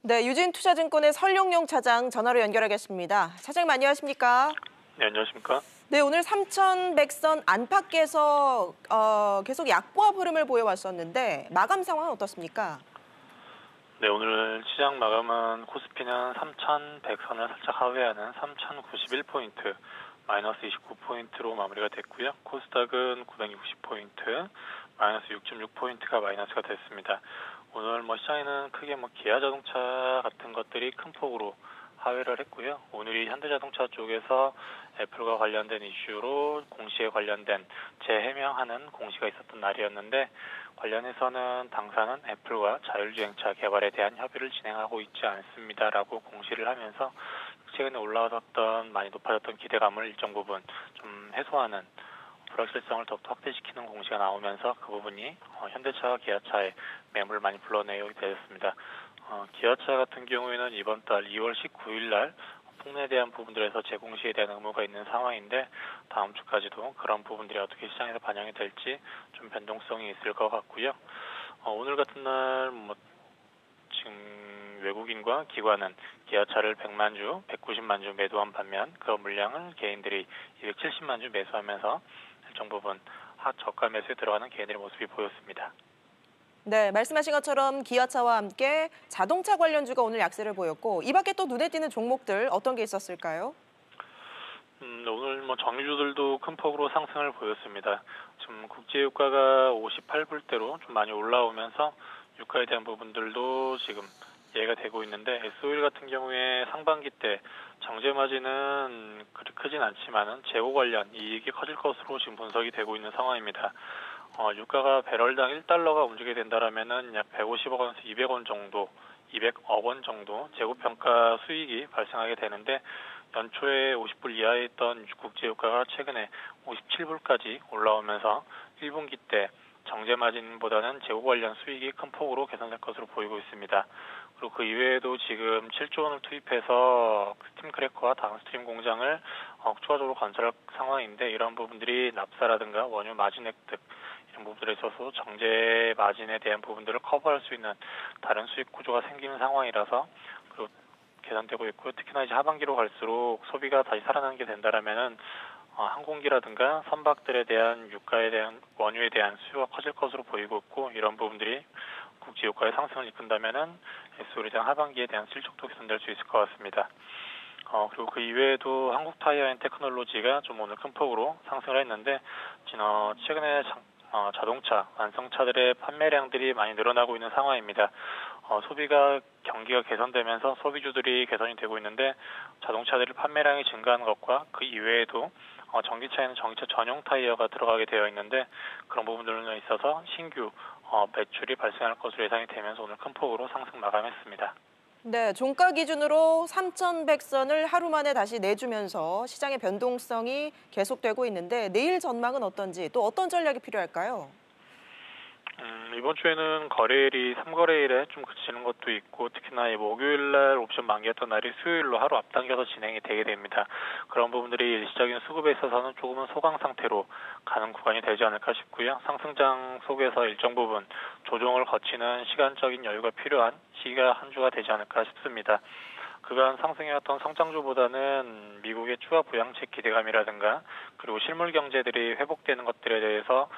네, 유진투자증권의 설용용 차장 전화로 연결하겠습니다. 차장님 안녕하십니까? 네, 안녕하십니까? 네, 오늘 3,100선 안팎에서 계속 약보합 흐름을 보여왔었는데 마감 상황은 어떻습니까? 네, 오늘 시장 마감은 코스피는 3,100선을 살짝 하회하는 3,091포인트, 마이너스 29포인트로 마무리가 됐고요. 코스닥은 960포인트, 마이너스 6.6포인트가 마이너스가 됐습니다. 오늘 시장에는 크게 기아자동차 같은 것들이 큰 폭으로 하회를 했고요. 오늘이 현대자동차 쪽에서 애플과 관련된 이슈로 공시에 관련된 재해명하는 공시가 있었던 날이었는데, 관련해서는 당사는 애플과 자율주행차 개발에 대한 협의를 진행하고 있지 않습니다라고 공시를 하면서 최근에 올라왔던 많이 높아졌던 기대감을 일정 부분 좀 해소하는, 불확실성을 더욱더 확대시키는 공시가 나오면서 그 부분이 현대차와 기아차의 매물을 많이 불러내게 되었습니다. 기아차 같은 경우에는 이번 달 2월 19일 날 폭매에 대한 부분들에서 재공시에 대한 의무가 있는 상황인데, 다음 주까지도 그런 부분들이 어떻게 시장에서 반영이 될지 좀 변동성이 있을 것 같고요. 오늘 같은 날 지금 외국인과 기관은 기아차를 100만 주, 190만 주 매도한 반면 그 물량을 개인들이 270만 주 매수하면서 일정 부분 저가 매수에 들어가는 개인들의 모습이 보였습니다. 네, 말씀하신 것처럼 기아차와 함께 자동차 관련주가 오늘 약세를 보였고, 이 밖에 또 눈에 띄는 종목들 어떤 게 있었을까요? 오늘 정유주들도 큰 폭으로 상승을 보였습니다. 지금 국제유가가 58불대로 좀 많이 올라오면서 유가에 대한 부분들도 지금 이해가 되고 있는데, S-오일 같은 경우에 상반기 때 정제 마진은 그리 크진 않지만은 재고 관련 이익이 커질 것으로 지금 분석이 되고 있는 상황입니다. 유가가 배럴당 1달러가 움직이게 된다라면은 약 150억 원에서 200원 정도, 200억 원 정도 재고평가 수익이 발생하게 되는데, 연초에 50불 이하에 있던 국제유가가 최근에 57불까지 올라오면서 1분기 때 정제 마진보다는 재고 관련 수익이 큰 폭으로 개선될 것으로 보이고 있습니다. 그리고 그 이외에도 지금 7조 원을 투입해서 스팀 크래커와 다운스트림 공장을 추가적으로 건설할 상황인데, 이런 부분들이 납사라든가 원유 마진 획득 이런 부분들에 있어서 정제 마진에 대한 부분들을 커버할 수 있는 다른 수익 구조가 생기는 상황이라서 개선되고 있고요. 특히나 이제 하반기로 갈수록 소비가 다시 살아나게 된다라면은 항공기라든가 선박들에 대한 유가에 대한 원유에 대한 수요가 커질 것으로 보이고 있고, 이런 부분들이 국제유가의 상승을 이끈다면은 S-오일에 대한 하반기에 대한 실적도 개선될 수 있을 것 같습니다. 그리고 그 이외에도 한국타이어앤테크놀로지가 좀 오늘 큰 폭으로 상승을 했는데, 최근에 자동차, 완성차들의 판매량들이 많이 늘어나고 있는 상황입니다. 소비가 경기가 개선되면서 소비주들이 개선이 되고 있는데, 자동차들의 판매량이 증가하는 것과 그 이외에도 전기차에는 전기차 전용 타이어가 들어가게 되어 있는데, 그런 부분들에 있어서 신규 매출이 발생할 것으로 예상이 되면서 오늘 큰 폭으로 상승 마감했습니다. 네, 종가 기준으로 3,100선을 하루 만에 다시 내주면서 시장의 변동성이 계속되고 있는데, 내일 전망은 어떤지, 또 어떤 전략이 필요할까요? 이번 주에는 거래일이 3거래일에 좀 그치는 것도 있고, 특히나 목요일 날 옵션 만기였던 날이 수요일로 하루 앞당겨서 진행이 되게 됩니다. 그런 부분들이 일시적인 수급에 있어서는 조금은 소강 상태로 가는 구간이 되지 않을까 싶고요. 상승장 속에서 일정 부분 조정을 거치는 시간적인 여유가 필요한 시기가 한 주가 되지 않을까 싶습니다. 그간 상승해왔던 성장주보다는 미국의 추가 부양책 기대감이라든가, 그리고 실물 경제들이 회복되는 것들에 대해서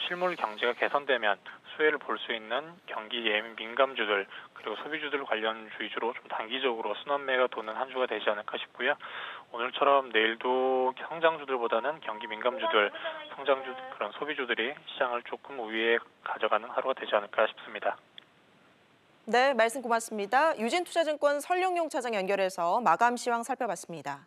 실물 경제가 개선되면 수혜를 볼 수 있는 경기 예민 민감주들, 그리고 소비주들 관련 위주로 좀 단기적으로 순환매가 도는 한 주가 되지 않을까 싶고요. 오늘처럼 내일도 성장주들보다는 경기 민감주들, 성장주 그런 소비주들이 시장을 조금 우위에 가져가는 하루가 되지 않을까 싶습니다. 네, 말씀 고맙습니다. 유진투자증권 설용용 차장 연결해서 마감 시황 살펴봤습니다.